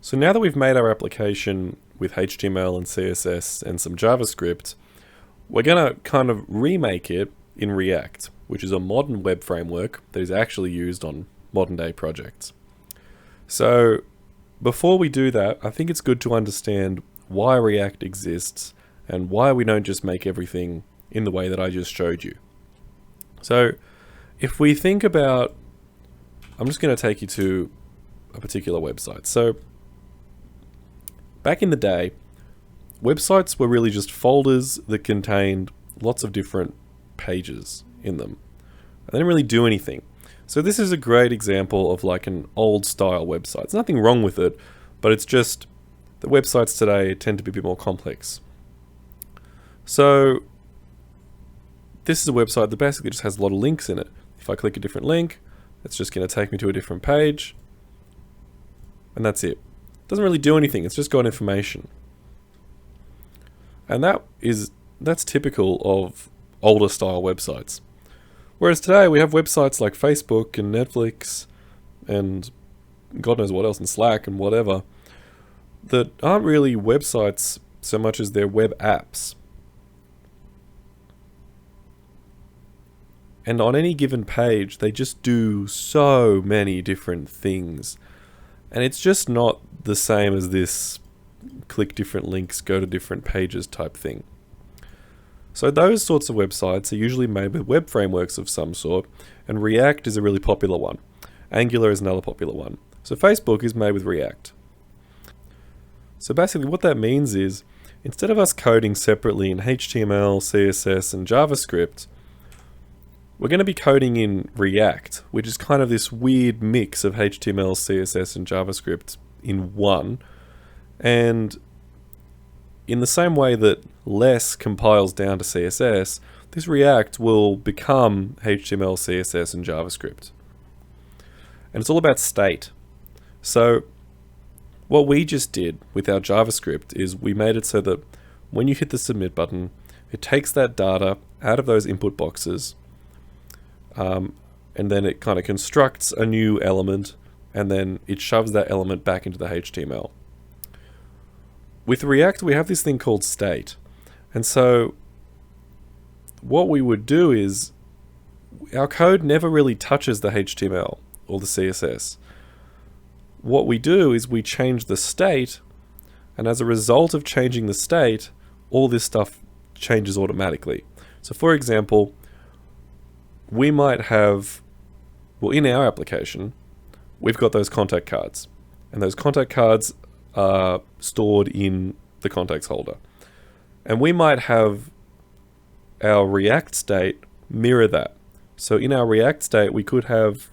So now that we've made our application with HTML and CSS and some JavaScript, we're going to kind of remake it in React, which is a modern web framework that is actually used on modern day projects. So before we do that, I think it's good to understand why React exists and why we don't just make everything in the way that I just showed you. So if we think about, I'm just going to take you to a particular website. So back in the day, websites were really just folders that contained lots of different pages in them. They didn't really do anything. So this is a great example of like an old style website. There's nothing wrong with it, but it's just the websites today tend to be a bit more complex. So this is a website that basically just has a lot of links in it. If I click a different link, it's just going to take me to a different page, and that's it. It doesn't really do anything. It's just got information. And that's typical of older style websites. Whereas today we have websites like Facebook and Netflix and God knows what else, and Slack and whatever, that aren't really websites so much as they're web apps. And on any given page, they just do so many different things. And it's just not the same as this click different links, go to different pages type thing. So those sorts of websites are usually made with web frameworks of some sort, and React is a really popular one. Angular is another popular one. So Facebook is made with React. So basically what that means is, instead of us coding separately in HTML, CSS, and JavaScript, we're going to be coding in React, which is kind of this weird mix of HTML, CSS, and JavaScript in one. And in the same way that less compiles down to CSS, this React will become HTML, CSS, and JavaScript. And it's all about state. So what we just did with our JavaScript is we made it so that when you hit the submit button, it takes that data out of those input boxes, and then it kind of constructs a new element, and then it shoves that element back into the HTML. With React, we have this thing called state. And so what we would do is our code never really touches the HTML or the CSS. What we do is we change the state, and as a result of changing the state, all this stuff changes automatically. So for example, we might have, well, in our application, we've got those contact cards, and those contact cards are stored in the contacts holder. And we might have our React state mirror that. So in our React state, we could have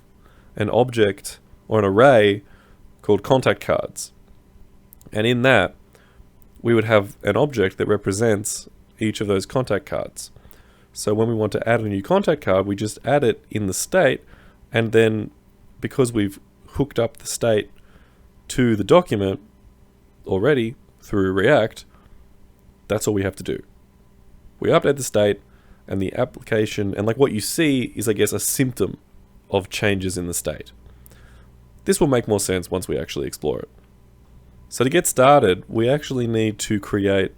an object or an array called contact cards. And in that, we would have an object that represents each of those contact cards. So when we want to add a new contact card, we just add it in the state, and then because we've hooked up the state to the document already through React, that's all we have to do. We update the state, and the application, and like what you see is, I guess, a symptom of changes in the state. This will make more sense once we actually explore it. So to get started, we actually need to create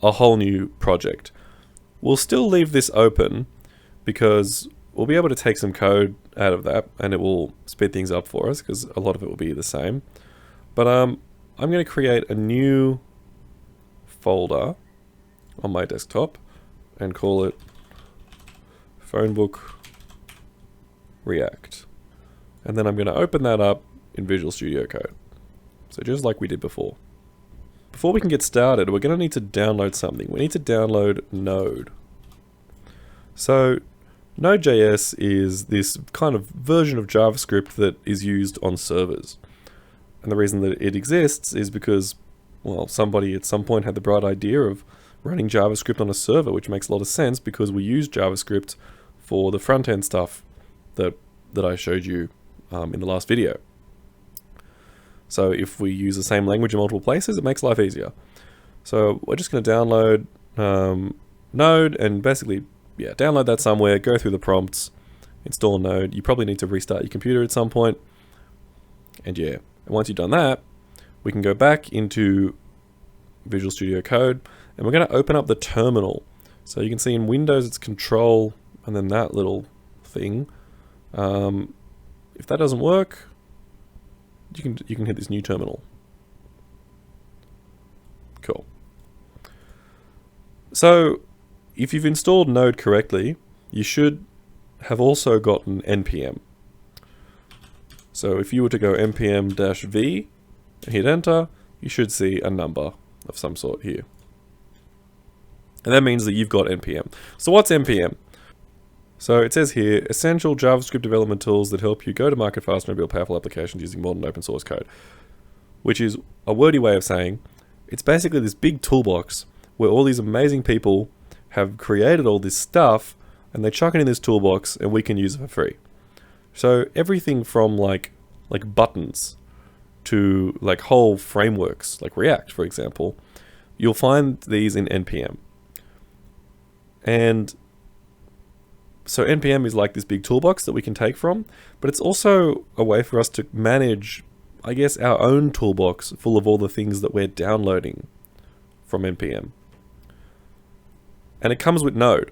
a whole new project. We'll still leave this open because we'll be able to take some code out of that and it will speed things up for us because a lot of it will be the same. But I'm going to create a new folder on my desktop and call it Phonebook React. And then I'm going to open that up in Visual Studio Code. So just like we did before. Before we can get started, we're going to need to download something. We need to download Node. So Node.js is this kind of version of JavaScript that is used on servers. And the reason that it exists is because, well, somebody at some point had the bright idea of running JavaScript on a server, which makes a lot of sense because we use JavaScript for the front-end stuff that I showed you in the last video. So if we use the same language in multiple places, it makes life easier. So we're just going to download Node and basically, download that somewhere, go through the prompts, install Node. You probably need to restart your computer at some point. And once you've done that, we can go back into Visual Studio Code, and we're going to open up the terminal. So you can see in Windows it's Control and then that little thing. If that doesn't work, you can hit this new terminal. Cool. So if you've installed Node correctly, you should have also gotten npm. So if you were to go npm-v and hit enter, you should see a number of some sort here. And that means that you've got npm. So what's npm? So it says here, essential JavaScript development tools that help you go to market fast and build powerful applications using modern open source code. Which is a wordy way of saying, it's basically this big toolbox where all these amazing people have created all this stuff and they chuck it in this toolbox and we can use it for free. So everything from like buttons to like whole frameworks, like React, for example, you'll find these in npm. And so npm is like this big toolbox that we can take from, but it's also a way for us to manage, I guess, our own toolbox full of all the things that we're downloading from npm. And it comes with Node.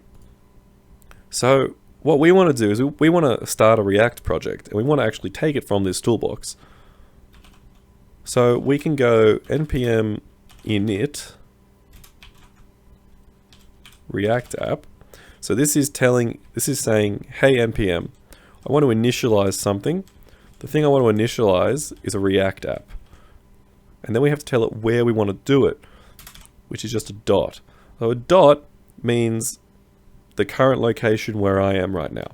So what we want to do is we want to start a React project, and we want to actually take it from this toolbox. So we can go npm init React app. So this is saying, hey npm, I want to initialize something. The thing I want to initialize is a React app. And then we have to tell it where we want to do it, which is just a dot. So a dot means the current location where I am right now.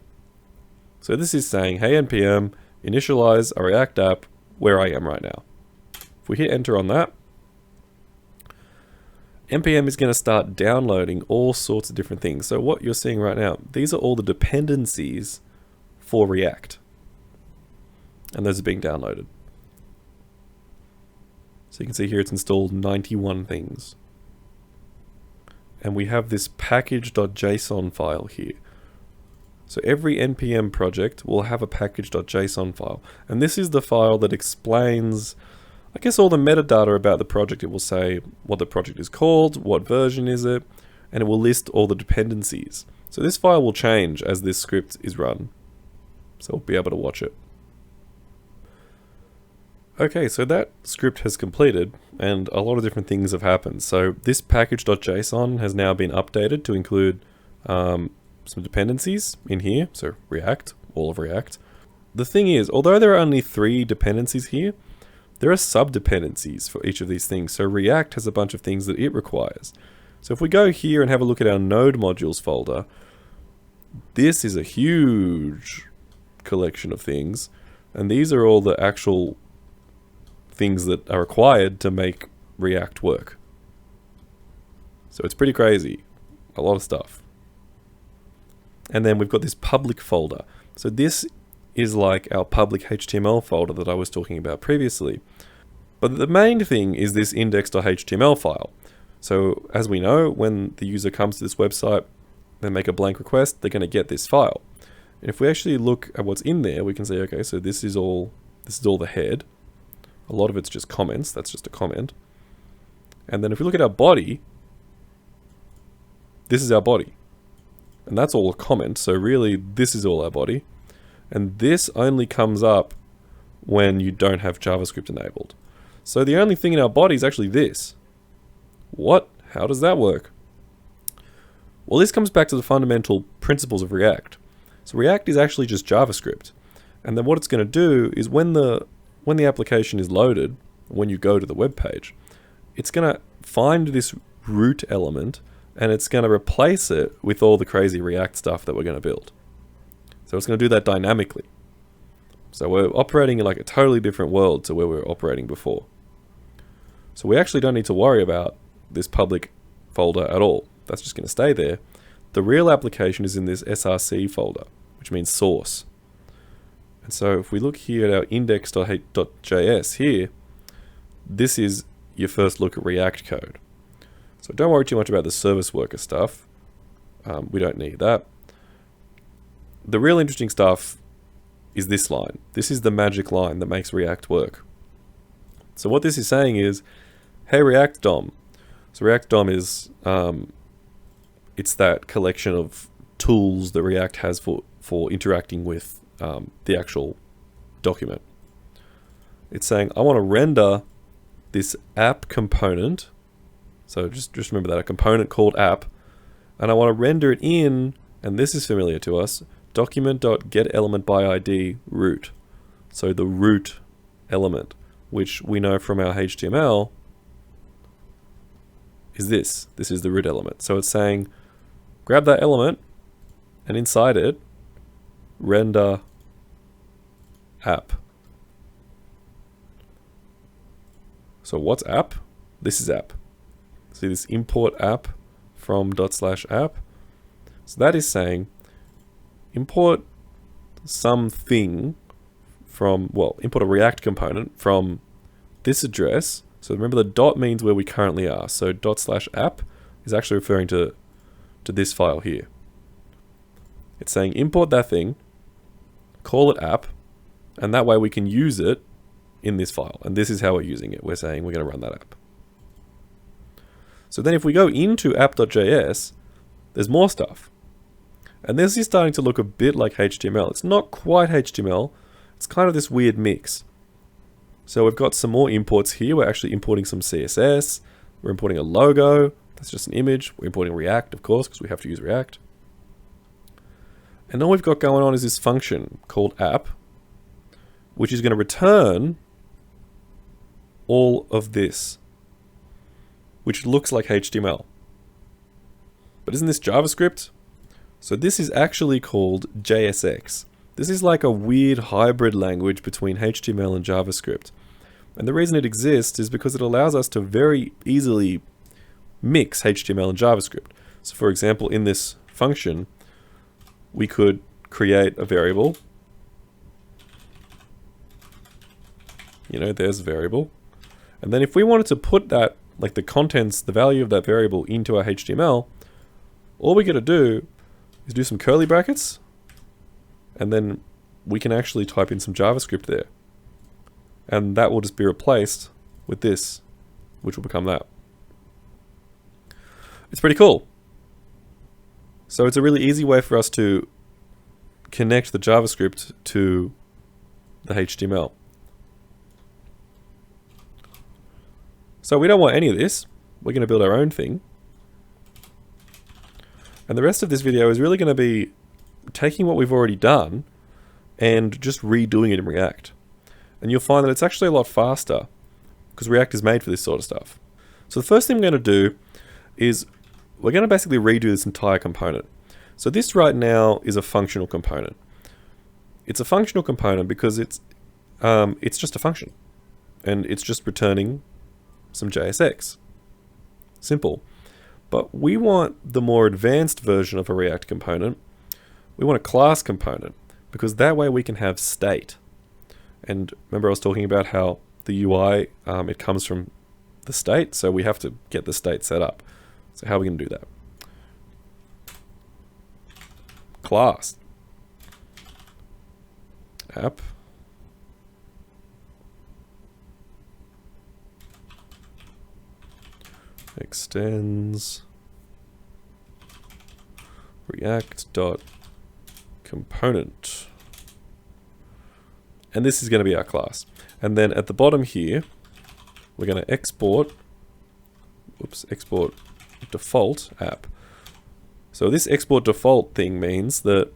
So this is saying, hey npm, initialize a React app where I am right now. If we hit enter on that, npm is going to start downloading all sorts of different things. So what you're seeing right now, these are all the dependencies for React. And those are being downloaded. So you can see here it's installed 91 things. And we have this package.json file here. So every npm project will have a package.json file. And this is the file that explains, I guess, all the metadata about the project. It will say what the project is called, what version is it, and it will list all the dependencies. So this file will change as this script is run. So we'll be able to watch it. Okay, so that script has completed, and a lot of different things have happened. So this package.json has now been updated to include some dependencies in here. So React, all of React. The thing is, although there are only 3 dependencies here, there are sub-dependencies for each of these things. So React has a bunch of things that it requires. So if we go here and have a look at our node modules folder, this is a huge collection of things. And these are all the actual things that are required to make React work. So it's pretty crazy. A lot of stuff. And then we've got this public folder. So this is like our public HTML folder that I was talking about previously. But the main thing is this index.html file. So as we know, when the user comes to this website, they make a blank request, they're going to get this file. And if we actually look at what's in there, we can say, okay, so this is all the head. A lot of it's just comments. That's just a comment. And then if we look at our body, this is our body. And that's all a comment. So really, this is all our body. And this only comes up when you don't have JavaScript enabled. So the only thing in our body is actually this. What? How does that work? Well, this comes back to the fundamental principles of React. So React is actually just JavaScript. And then what it's going to do is when the application is loaded, when you go to the web page, it's going to find this root element and it's going to replace it with all the crazy React stuff that we're going to build. So it's going to do that dynamically. So we're operating in like a totally different world to where we were operating before. So we actually don't need to worry about this public folder at all. That's just going to stay there. The real application is in this src folder, which means source. And so if we look here at our index.js here, this is your first look at React code. So don't worry too much about the service worker stuff. We don't need that. The real interesting stuff is this line. This is the magic line that makes React work. So what this is saying is, hey, React DOM. So React DOM is, it's that collection of tools that React has for interacting with the actual document. It's saying, I want to render this app component. So just remember that, a component called app. And I want to render it in, and this is familiar to us, document.getElementById root. So the root element, which we know from our HTML is this. This is the root element. So it's saying, grab that element, and inside it, render app. So what's app? This is app. See this import app from /app. So that is saying import something from, well, import a React component from this address. So remember the dot means where we currently are. So /app is actually referring to this file here. It's saying import that thing, call it app, and that way we can use it in this file. And this is how we're using it. We're saying we're going to run that app. So then if we go into app.js, there's more stuff. And this is starting to look a bit like HTML. It's not quite HTML. It's kind of this weird mix. So we've got some more imports here. We're actually importing some CSS. We're importing a logo. That's just an image. We're importing React, of course, because we have to use React. And all we've got going on is this function called app, which is going to return all of this, which looks like HTML. But isn't this JavaScript? So this is actually called JSX. This is like a weird hybrid language between HTML and JavaScript. And the reason it exists is because it allows us to very easily mix HTML and JavaScript. So for example, in this function, we could create a variable. You know, there's a variable. And then if we wanted to put that, like the contents, the value of that variable into our HTML, all we got to do is do some curly brackets, and then we can actually type in some JavaScript there. And that will just be replaced with this, which will become that. It's pretty cool. So it's a really easy way for us to connect the JavaScript to the HTML. So we don't want any of this. We're going to build our own thing. And the rest of this video is really going to be taking what we've already done and just redoing it in React. And you'll find that it's actually a lot faster because React is made for this sort of stuff. So the first thing we're going to do is we're going to basically redo this entire component. So this right now is a functional component. It's a functional component because it's just a function, and it's just returning some JSX. Simple. But we want the more advanced version of a React component. We want a class component because that way we can have state. And remember I was talking about how the UI, it comes from the state, so we have to get the state set up. So how are we going to do that? Class. App. Extends React.component. And this is going to be our class. And then at the bottom here, we're going to export default app. So this export default thing means that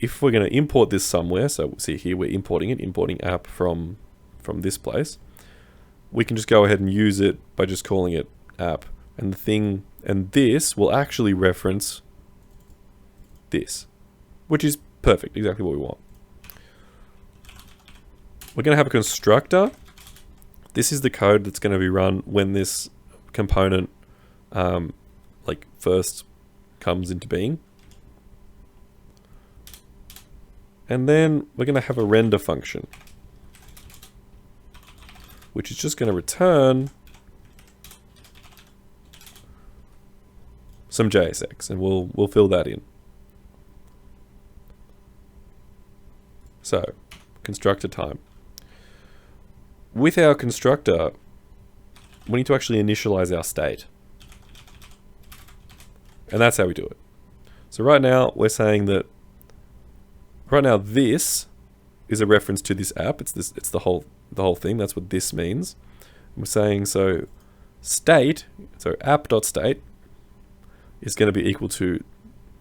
if we're going to import this somewhere, so see here we're importing app from this place, we can just go ahead and use it by just calling it app, and this will actually reference this, which is perfect, exactly what we want. We're going to have a constructor. This is the code that's going to be run when this component first comes into being. And then we're going to have a render function, which is just going to return some JSX, and we'll fill that in. So, constructor time. with our constructor, we need to actually initialize our state. And that's how we do it. So right now, we're saying that right now this is a reference to this app. It's the whole thing. That's what this means. And we're saying so state, so app.state is going to be equal to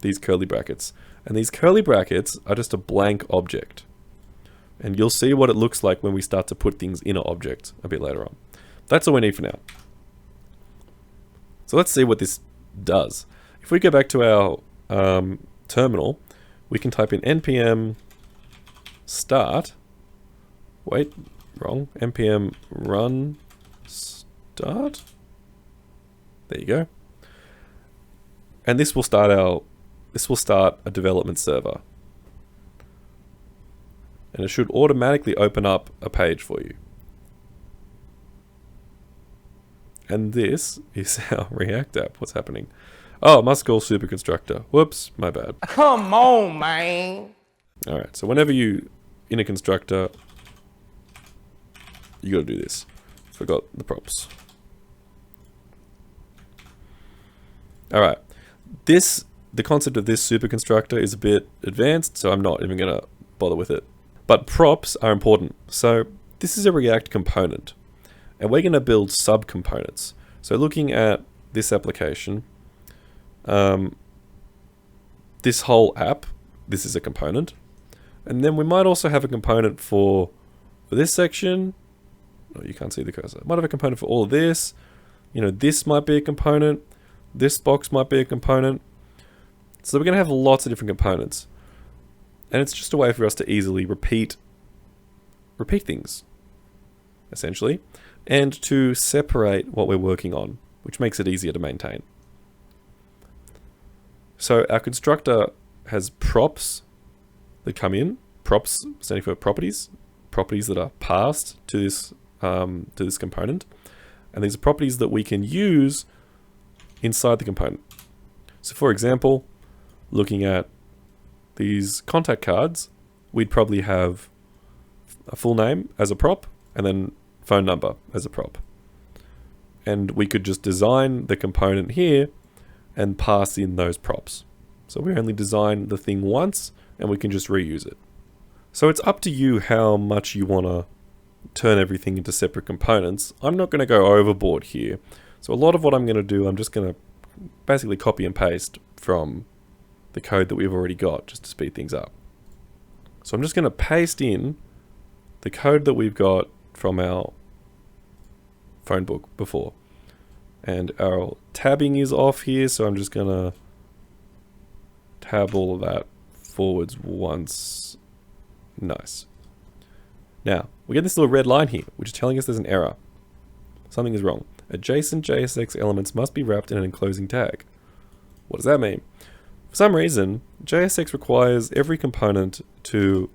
these curly brackets. And these curly brackets are just a blank object. And you'll see what it looks like when we start to put things in an object a bit later on. That's all we need for now. So let's see what this does. If we go back to our terminal, we can type in npm start. Wait, wrong. npm run start. There you go. And this will start a development server. And it should automatically open up a page for you. And this is our React app. What's happening? Oh, must call superconstructor. Whoops, my bad. Come on, man. All right, so whenever you in a constructor, you got to do this. Forgot the props. All right, the concept of this superconstructor is a bit advanced, so I'm not even gonna bother with it. But props are important. So this is a React component, and we're gonna build subcomponents. So looking at this application, this whole app, this is a component. And then we might also have a component for this section. Oh, you can't see the cursor. Might have a component for all of this. You know, this might be a component. This box might be a component. So we're going to have lots of different components. And it's just a way for us to easily repeat things, essentially, and to separate what we're working on, which makes it easier to maintain. So our constructor has props that come in, props standing for properties that are passed to this component, and these are properties that we can use inside the component. So for example, looking at these contact cards, we'd probably have a full name as a prop and then phone number as a prop. And we could just design the component here and pass in those props. So we only design the thing once and we can just reuse it. So it's up to you how much you want to turn everything into separate components. I'm not going to go overboard here. So a lot of what I'm going to do, I'm just going to basically copy and paste from the code that we've already got just to speed things up. So I'm just going to paste in the code that we've got from our phone book before. And our tabbing is off here, so I'm just going to tab all of that forwards once. Nice. Now, we get this little red line here, which is telling us there's an error. Something is wrong. Adjacent JSX elements must be wrapped in an enclosing tag. What does that mean? For some reason, JSX requires every component to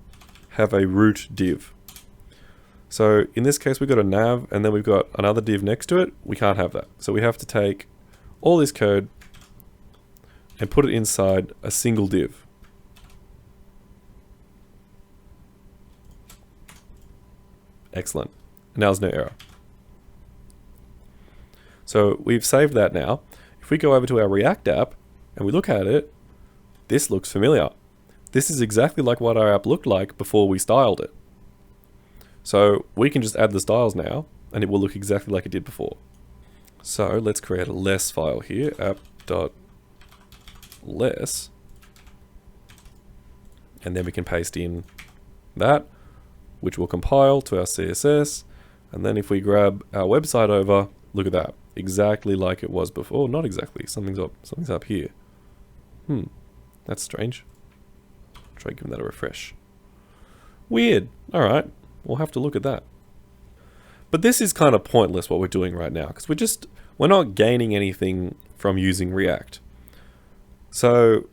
have a root div. So in this case, we've got a nav and then we've got another div next to it. We can't have that. So we have to take all this code and put it inside a single div. Excellent. Now there's no error. So we've saved that now. If we go over to our React app and we look at it, this looks familiar. This is exactly like what our app looked like before we styled it. So we can just add the styles now and it will look exactly like it did before. So let's create a less file here, app.less. And then we can paste in that, which will compile to our CSS. And then if we grab our website over, look at that. Exactly like it was before. Not exactly. Something's up here. That's strange. Try giving that a refresh. Weird. Alright. We'll have to look at that. But this is kind of pointless what we're doing right now, because we're not gaining anything from using React. So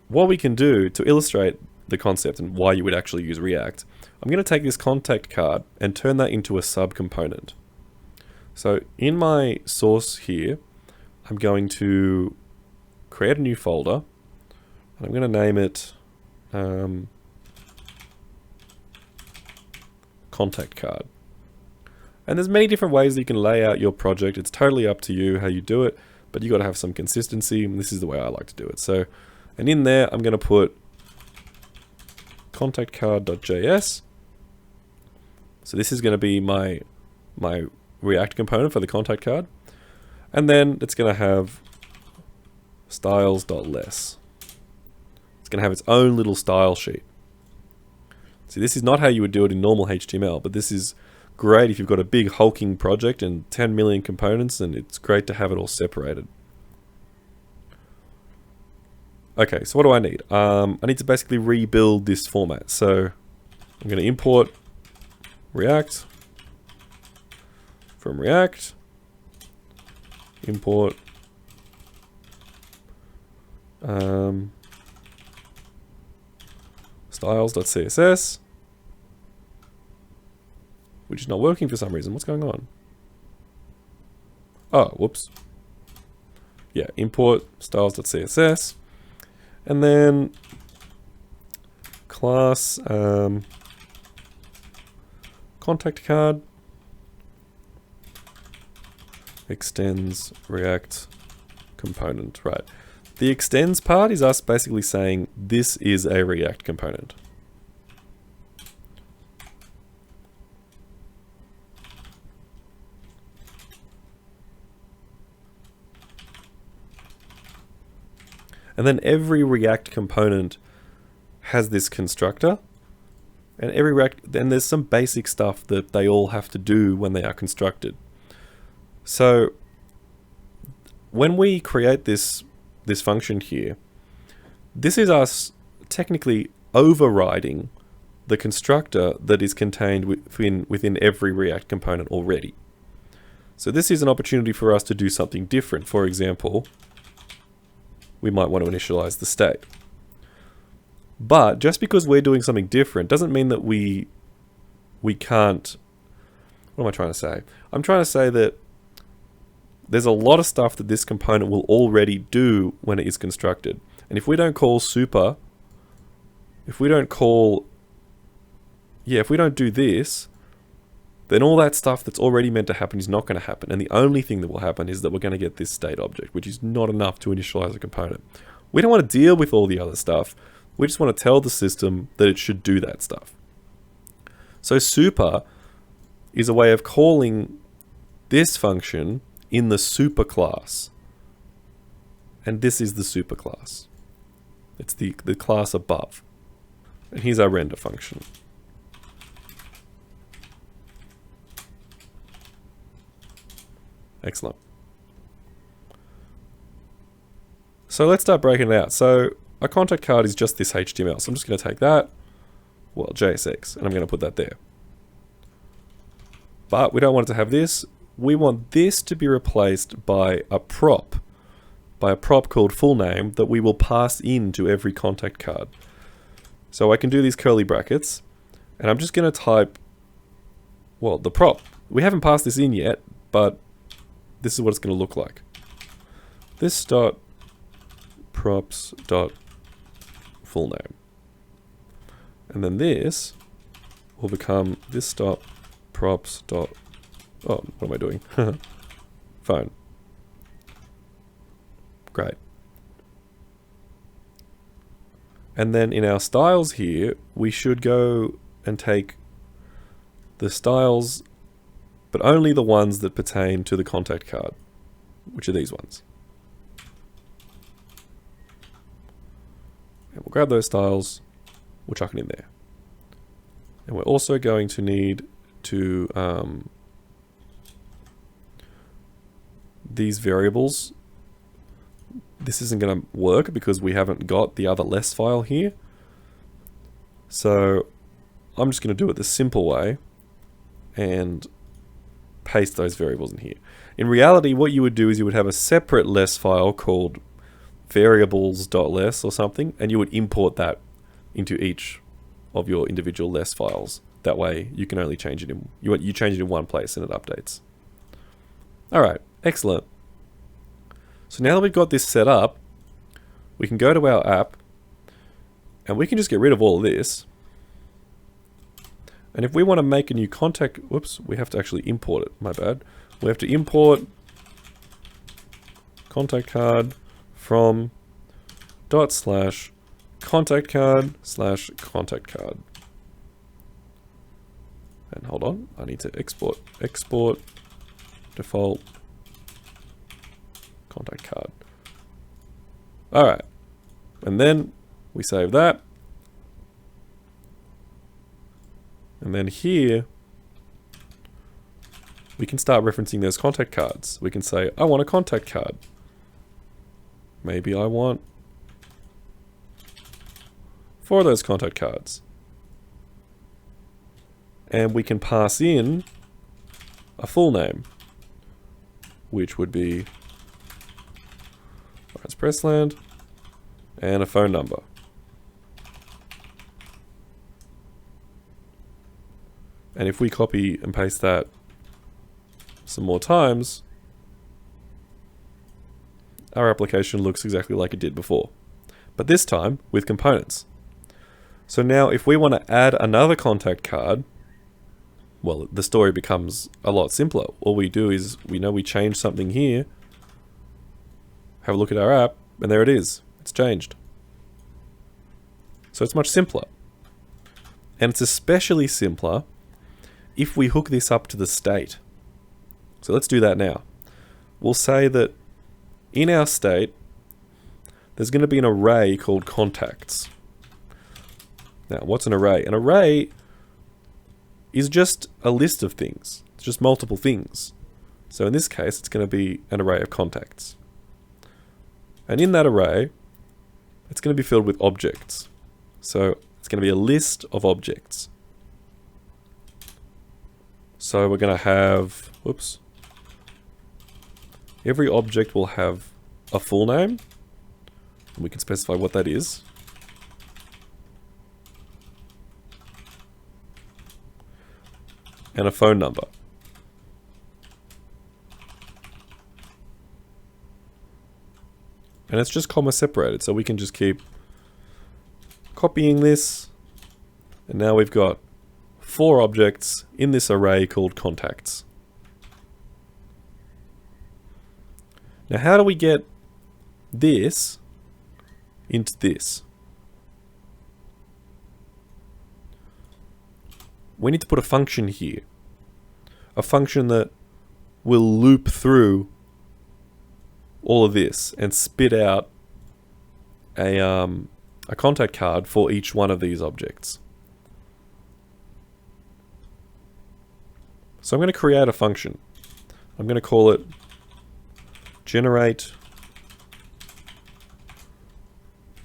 what we can do to illustrate the concept and why you would actually use React, I'm going to take this contact card and turn that into a subcomponent. So in my source here, I'm going to create a new folder and I'm going to name it contact card. And there's many different ways that you can lay out your project. It's totally up to you how you do it, but you got to have some consistency, and this is the way I like to do it. So, and in there, I'm going to put contact card.js. So this is going to be my React component for the contact card. And then it's going to have styles.less. It's going to have its own little style sheet. See, this is not how you would do it in normal HTML, but this is great if you've got a big hulking project and 10 million components, and it's great to have it all separated. Okay, so what do I need? I need to basically rebuild this format. So I'm going to import React from React, import styles.css, which is not working for some reason. What's going on? Oh, whoops. Yeah, import styles.css, and then class contact card extends React component. Right. The extends part is us basically saying this is a React component. And then every React component has this constructor, and then there's some basic stuff that they all have to do when they are constructed. So when we create this function here, this is us technically overriding the constructor that is contained within every React component already. So this is an opportunity for us to do something different. For example, we might want to initialize the state. But just because we're doing something different doesn't mean that we can't... What am I trying to say? I'm trying to say that there's a lot of stuff that this component will already do when it is constructed. And if we don't call super, if we don't do this, then all that stuff that's already meant to happen is not going to happen. And the only thing that will happen is that we're going to get this state object, which is not enough to initialize a component. We don't want to deal with all the other stuff. We just want to tell the system that it should do that stuff. So super is a way of calling this function in the super class. And this is the super class. It's the class above. And here's our render function. Excellent. So let's start breaking it out. So a contact card is just this HTML. So I'm just going to take that, well, JSX, and I'm going to put that there. But we don't want it to have this. We want this to be replaced by a prop called full name that we will pass into every contact card. So I can do these curly brackets, and I'm just going to type, well, the prop. We haven't passed this in yet, but this is what it's going to look like. This dot props dot full name. And then this will become this dot props dot, oh, what am I doing? Phone. Great. And then in our styles here, we should go and take the styles, but only the ones that pertain to the contact card, which are these ones. And we'll grab those styles, we'll chuck it in there. And we're also going to need to, these variables, this isn't going to work because we haven't got the other less file here. So I'm just going to do it the simple way and paste those variables in here. In reality, what you would do is you would have a separate less file called variables.less or something, and you would import that into each of your individual less files. That way you can only change it in, you change it in one place and it updates. Alright, excellent. So now that we've got this set up, we can go to our app and we can just get rid of all of this. And if we want to make a new contact, whoops, we have to actually import it, my bad. We have to import contact card from ./contact card/contact card. And hold on, I need to export default contact card. Alright, and then we save that. And then here, we can start referencing those contact cards. We can say, I want a contact card. Maybe I want 4 of those contact cards. And we can pass in a full name, which would be Lawrence Pressland, and a phone number. And if we copy and paste that some more times, our application looks exactly like it did before, but this time with components. So now if we want to add another contact card, well, the story becomes a lot simpler. All we do is we change something here, have a look at our app, and there it is. It's changed. So it's much simpler. And it's especially simpler if we hook this up to the state. So let's do that now. We'll say that in our state, there's going to be an array called contacts. Now, what's an array? An array is just a list of things. It's just multiple things. So in this case, it's going to be an array of contacts. And in that array, it's going to be filled with objects. So it's going to be a list of objects. So we're going to have, whoops, every object will have a full name, and we can specify what that is. And a phone number. And it's just comma separated, so we can just keep copying this, and now we've got 4 objects in this array called contacts. Now how do we get this into this? We need to put a function here. A function that will loop through all of this and spit out a contact card for each one of these objects. So I'm going to create a function. I'm going to call it generate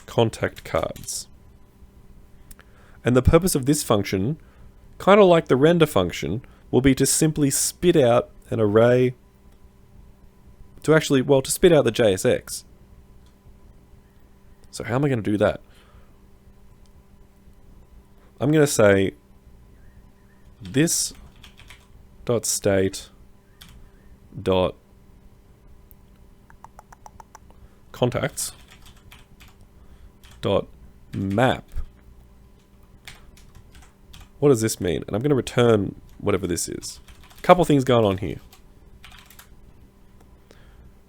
contact cards. And the purpose of this function, kind of like the render function, will be to simply spit out an array to spit out the JSX. So how am I going to do that? I'm going to say this dot state dot contacts dot map. What does this mean? And I'm going to return whatever this is. A couple things going on here.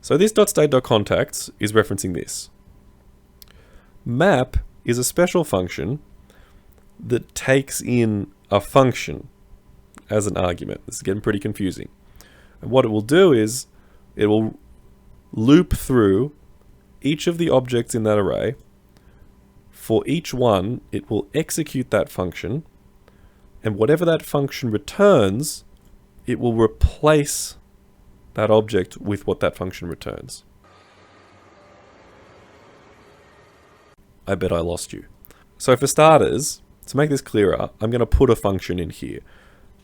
So this .state.contacts is referencing this. Map is a special function that takes in a function as an argument. This is getting pretty confusing. And what it will do is it will loop through each of the objects in that array. For each one, it will execute that function, and whatever that function returns, it will replace that object with what that function returns. I bet I lost you. So for starters, to make this clearer, I'm going to put a function in here.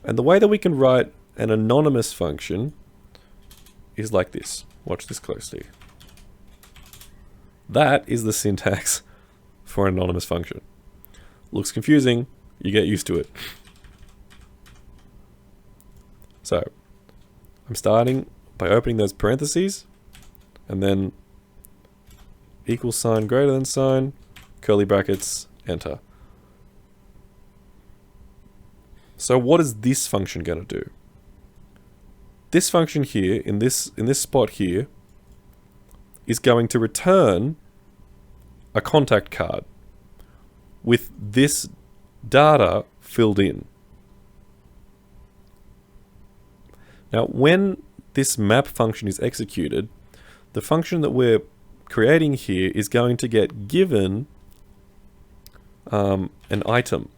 And the way that we can write an anonymous function is like this. Watch this closely. That is the syntax for an anonymous function. Looks confusing, you get used to it. So, I'm starting by opening those parentheses, and then equal sign, greater than sign, curly brackets, enter. So what is this function going to do? This function here, in this spot here, is going to return a contact card with this data filled in. Now, when this map function is executed, the function that we're creating here is going to get given an item.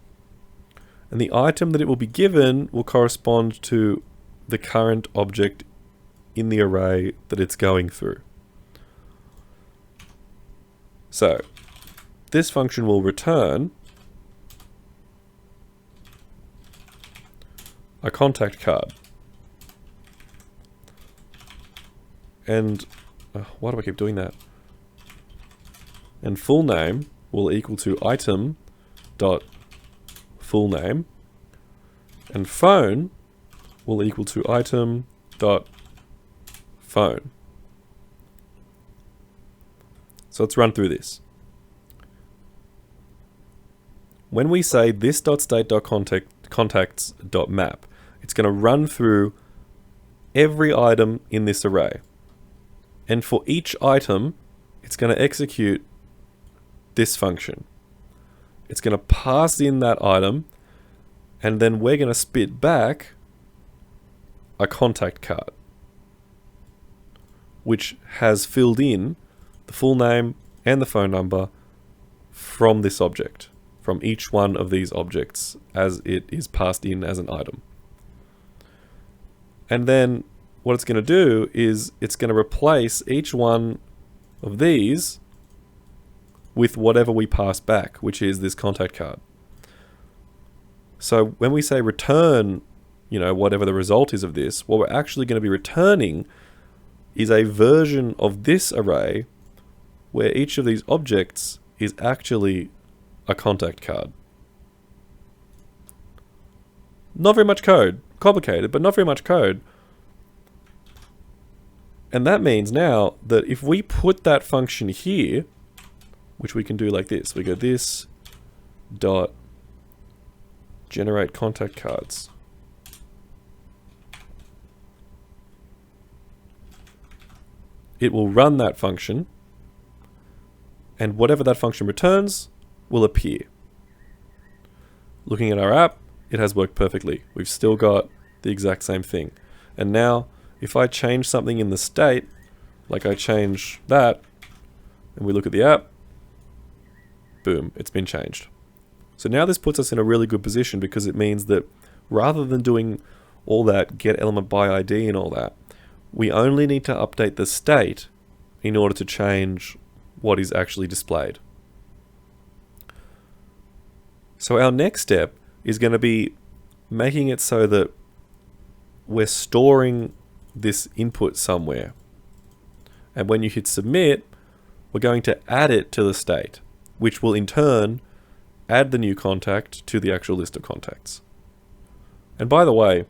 And the item that it will be given will correspond to the current object in the array that it's going through. So, this function will return a contact card. And why do I keep doing that? And full name will equal to item dot full name, and phone will equal to item dot phone. So let's run through this. When we say this dot state dot contacts dot map, it's going to run through every item in this array. And for each item, it's going to execute this function. It's going to pass in that item, and then we're going to spit back a contact card, which has filled in the full name and the phone number from this object, from each one of these objects as it is passed in as an item. And then what it's going to do is it's going to replace each one of these with whatever we pass back, which is this contact card. So when we say return, whatever the result is of this, what we're actually going to be returning is a version of this array where each of these objects is actually a contact card. Not very much code. Complicated, but not very much code. And that means now that if we put that function here, which we can do like this, we go this dot generate contact cards. It will run that function, and whatever that function returns will appear. Looking at our app, it has worked perfectly. We've still got the exact same thing. And now, if I change something in the state, like I change that, and we look at the app, boom, it's been changed. So now this puts us in a really good position because it means that rather than doing all that get element by ID and all that, we only need to update the state in order to change what is actually displayed. So our next step is going to be making it so that we're storing this input somewhere. And when you hit submit, we're going to add it to the state, which will in turn add the new contact to the actual list of contacts. And by the way,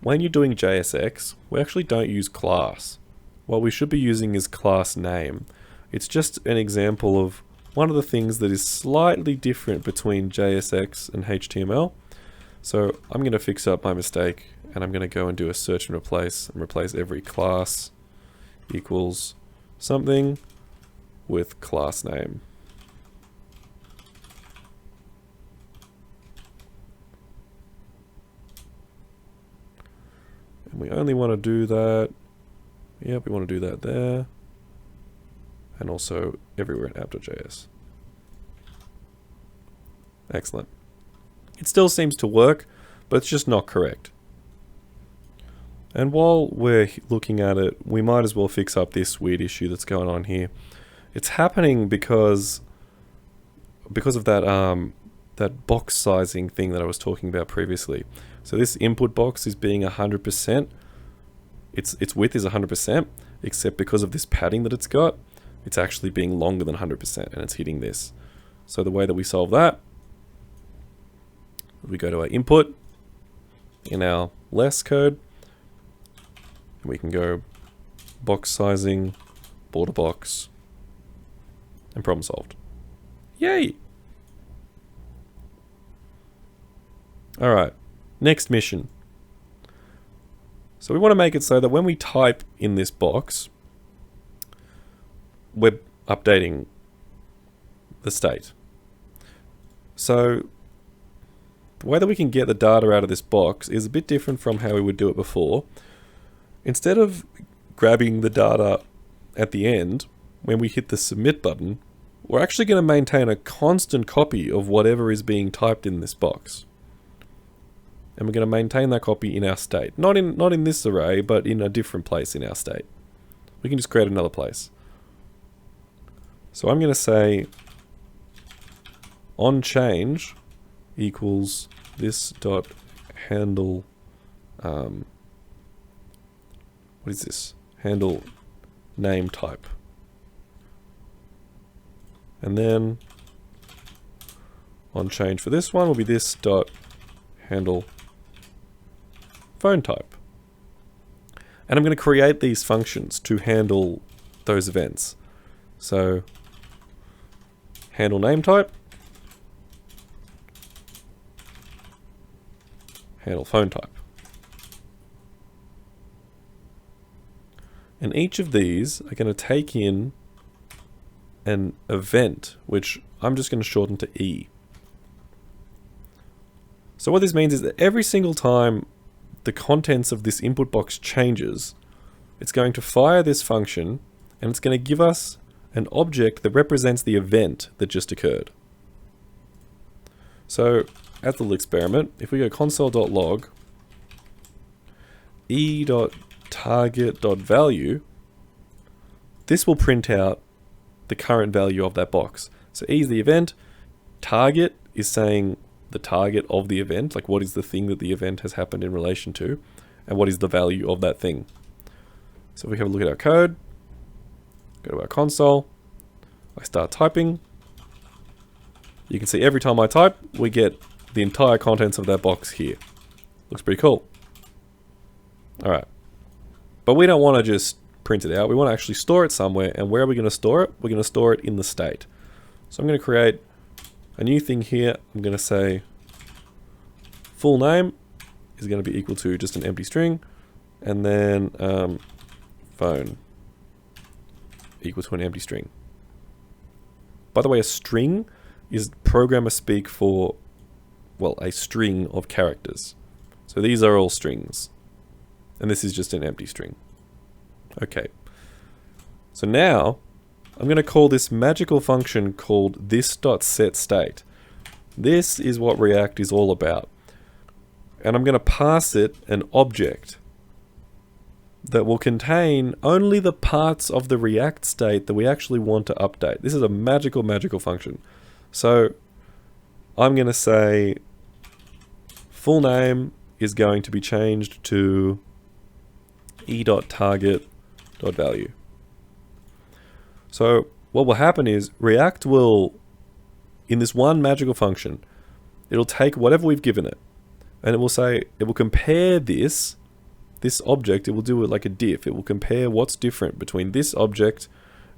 when you're doing JSX, we actually don't use class. What we should be using is class name. It's just an example of one of the things that is slightly different between JSX and HTML. So I'm going to fix up my mistake, and I'm going to go and do a search and replace every class equals something with class name. And we only want to do that. Yep, we want to do that there. And also everywhere in app.js. Excellent. It still seems to work, but it's just not correct. And while we're looking at it, we might as well fix up this weird issue that's going on here. It's happening because of that box sizing thing that I was talking about previously. So this input box is being 100%. Its width is 100%, except because of this padding that it's got, it's actually being longer than 100%, and it's hitting this. So the way that we solve that, we go to our input in our less code, and we can go box sizing, border box, and problem solved. Yay! Alright, Next mission. So we want to make it so that when we type in this box, we're updating the state. So the way that we can get the data out of this box is a bit different from how we would do it before. Instead of grabbing the data at the end, when we hit the submit button, we're actually going to maintain a constant copy of whatever is being typed in this box. And we're going to maintain that copy in our state. Not in this array, but in a different place in our state. We can just create another place. So I'm going to say onChange equals this dot handle, what is this? Handle name type. And then onChange for this one will be this dot handle phone type. And I'm going to create these functions to handle those events. So handle name type, handle phone type. And each of these are going to take in an event, which I'm just going to shorten to E. So what this means is that every single time the contents of this input box changes, it's going to fire this function and it's going to give us an object that represents the event that just occurred. So as a little experiment, if we go console.log e.target.value, this will print out the current value of that box. So E is the event, target is saying the target of the event, like what is the thing that the event has happened in relation to, and what is the value of that thing. So if we have a look at our code, go to our console, I start typing, you can see every time I type, we get the entire contents of that box here. Looks pretty cool. Alright. But we don't want to just print it out, we want to actually store it somewhere, and where are we going to store it? We're going to store it in the state. So I'm going to create a new thing here. I'm going to say full name is going to be equal to just an empty string, and then phone equal to an empty string. By the way, a string is programmer speak for, well, a string of characters. So these are all strings, and this is just an empty string. Okay. So now I'm going to call this magical function called this.setState. This is what React is all about. And I'm going to pass it an object that will contain only the parts of the React state that we actually want to update. This is a magical, magical function. So I'm going to say full name is going to be changed to e.target.value. So what will happen is React will, in this one magical function, it'll take whatever we've given it, and it will say, it will compare this object, it will do it like a diff, it will compare what's different between this object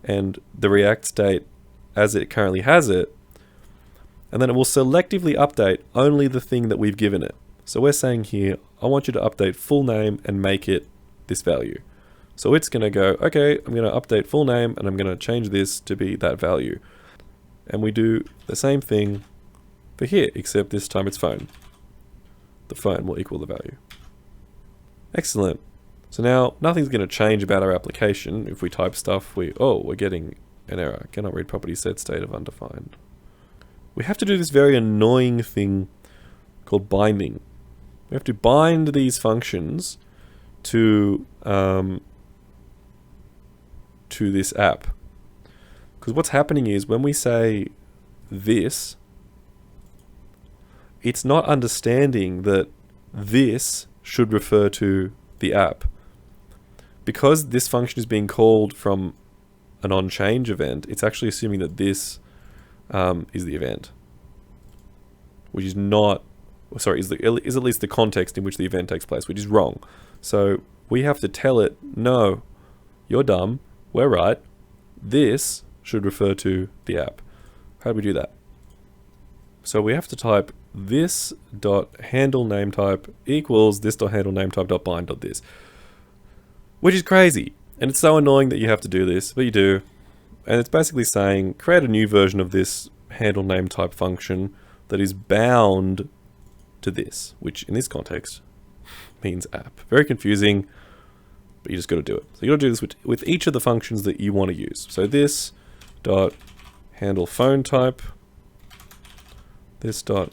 and the React state as it currently has it, and then it will selectively update only the thing that we've given it. So we're saying here, I want you to update full name and make it this value. So it's going to go, okay, I'm going to update full name and I'm going to change this to be that value. And we do the same thing for here, except this time it's phone. The phone will equal the value. Excellent. So now nothing's going to change about our application. If we type stuff, we're getting an error. Cannot read property set state of undefined. We have to do this very annoying thing called binding. We have to bind these functions to this app. Because what's happening is when we say this, it's not understanding that this should refer to the app. Because this function is being called from an onChange event, it's actually assuming that this is the event, which is not, sorry, is at least the context in which the event takes place, which is wrong. So we have to tell it, no, you're dumb, we're right, this should refer to the app. How do we do that? So we have to type this dot handle name type equals this dot handle name type dot bind dot this, which is crazy. And it's so annoying that you have to do this, but you do. And it's basically saying create a new version of this handle name type function that is bound to this, which in this context means app. Very confusing, but you just got to do it. So you got to do this with each of the functions that you want to use. So this dot handle phone type, this dot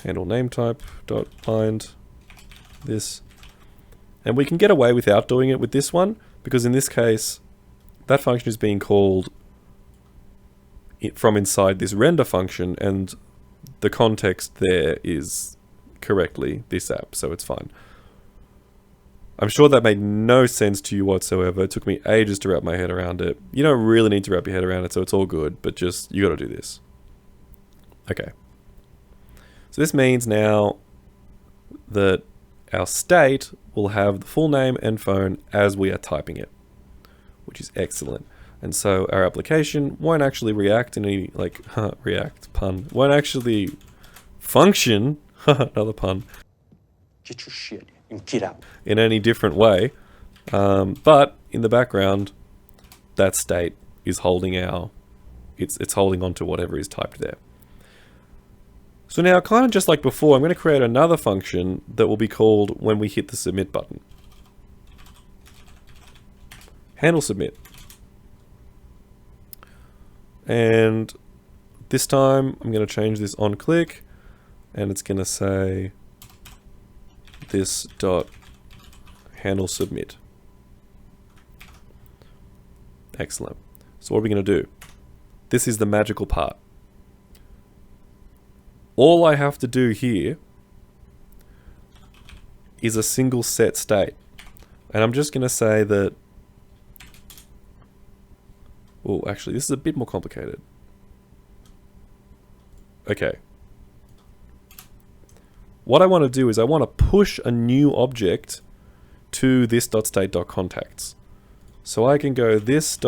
handle name type dot bind this, and we can get away without doing it with this one, because in this case that function is being called from inside this render function, and the context there is correctly this app, so it's fine. I'm sure that made no sense to you whatsoever. It took me ages to wrap my head around it. You don't really need to wrap your head around it, so it's all good, but just, you gotta do this. Okay. So this means now that our state will have the full name and phone as we are typing it, which is excellent. And so our application won't actually react in any, like, react, pun, won't actually function, another pun, Get your shit and get out. in any different way. But in the background, that state is holding it's holding on to whatever is typed there. So now, kind of just like before, I'm going to create another function that will be called when we hit the submit button. Handle submit. And this time I'm going to change this on click, and it's going to say this dot handle submit. Excellent. So what are we going to do? This is the magical part. All I have to do here is a single set state. And I'm just going to say that, oh, actually, this is a bit more complicated. Okay. What I want to do is I want to push a new object to this .state.contacts. So I can go this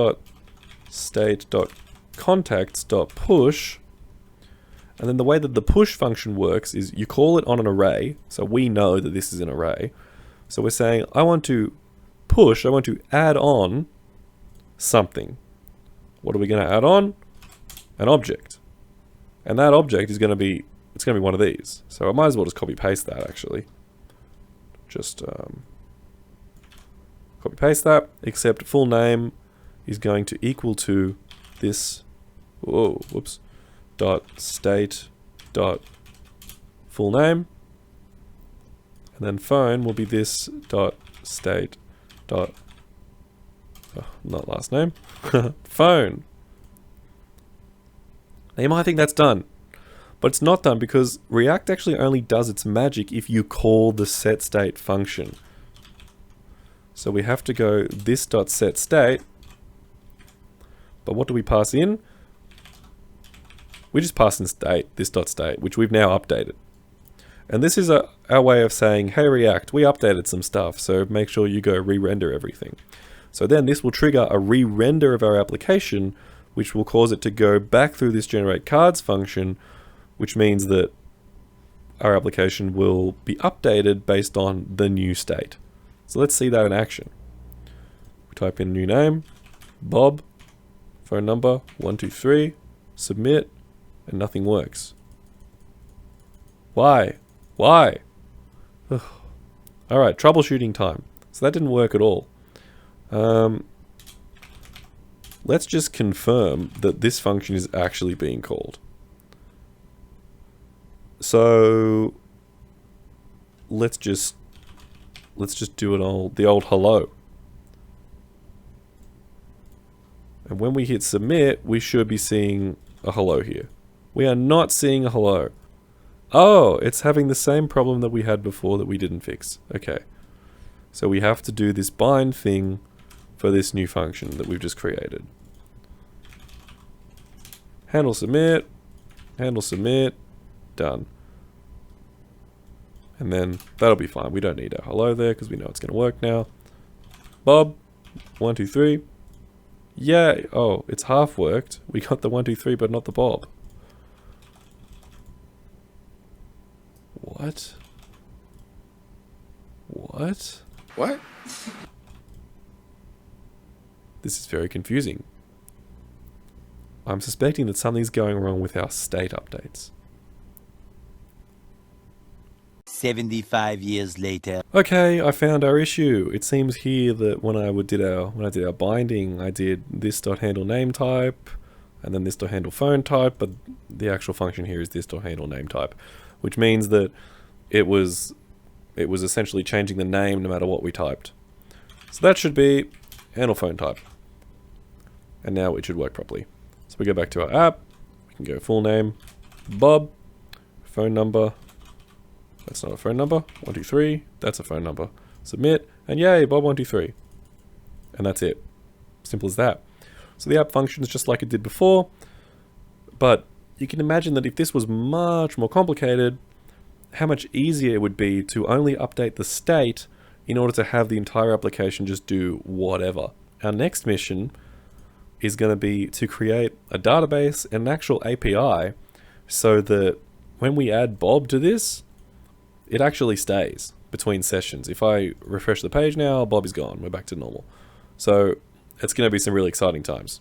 .state.contacts.push, and then the way that the push function works is you call it on an array, so we know that this is an array. So we're saying, I want to push, I want to add on something. What are we going to add on? An object. And that object is going to be, it's going to be one of these. So I might as well just copy paste that actually. Just copy paste that, except full name is going to equal to this, dot state dot full name, and then phone will be this dot state dot not last name phone. Now you might think that's done, but it's not done, because React actually only does its magic if you call the setState function. So we have to go this dot set state, but what do we pass in? We just pass in state, this dot state, which we've now updated. And this is our way of saying, hey React, we updated some stuff, so make sure you go re-render everything. So then this will trigger a re-render of our application, which will cause it to go back through this generate cards function, which means that our application will be updated based on the new state. So let's see that in action. We type in new name, Bob, phone number 123, submit, and nothing works. Why? Why? Ugh. All right, troubleshooting time. So that didn't work at all. Let's just confirm that this function is actually being called. So let's just do the old hello. And when we hit submit, we should be seeing a hello here. We are not seeing a hello. Oh, it's having the same problem that we had before that we didn't fix. Okay. So we have to do this bind thing for this new function that we've just created. Handle submit, done. And then that'll be fine. We don't need a hello there because we know it's going to work now. Bob, 123. Yeah, oh, it's half worked. We got the 123 but not the Bob. What? What? What? This is very confusing. I'm suspecting that something's going wrong with our state updates. 75 years later. Okay, I found our issue. It seems here that when I did our binding, I did this.handle name type, and then this.handle phone type, but the actual function here is this.handle name type, which means that it was essentially changing the name no matter what we typed. So that should be handle phone type. And now it should work properly. So we go back to our app, we can go full name, Bob, phone number, that's not a phone number, 123, that's a phone number. Submit, and yay, Bob123. And that's it. Simple as that. So the app functions just like it did before, but you can imagine that if this was much more complicated, how much easier it would be to only update the state in order to have the entire application just do whatever. Our next mission is going to be to create a database and an actual API so that when we add Bob to this, it actually stays between sessions. If I refresh the page now, Bob is gone. We're back to normal. So it's going to be some really exciting times.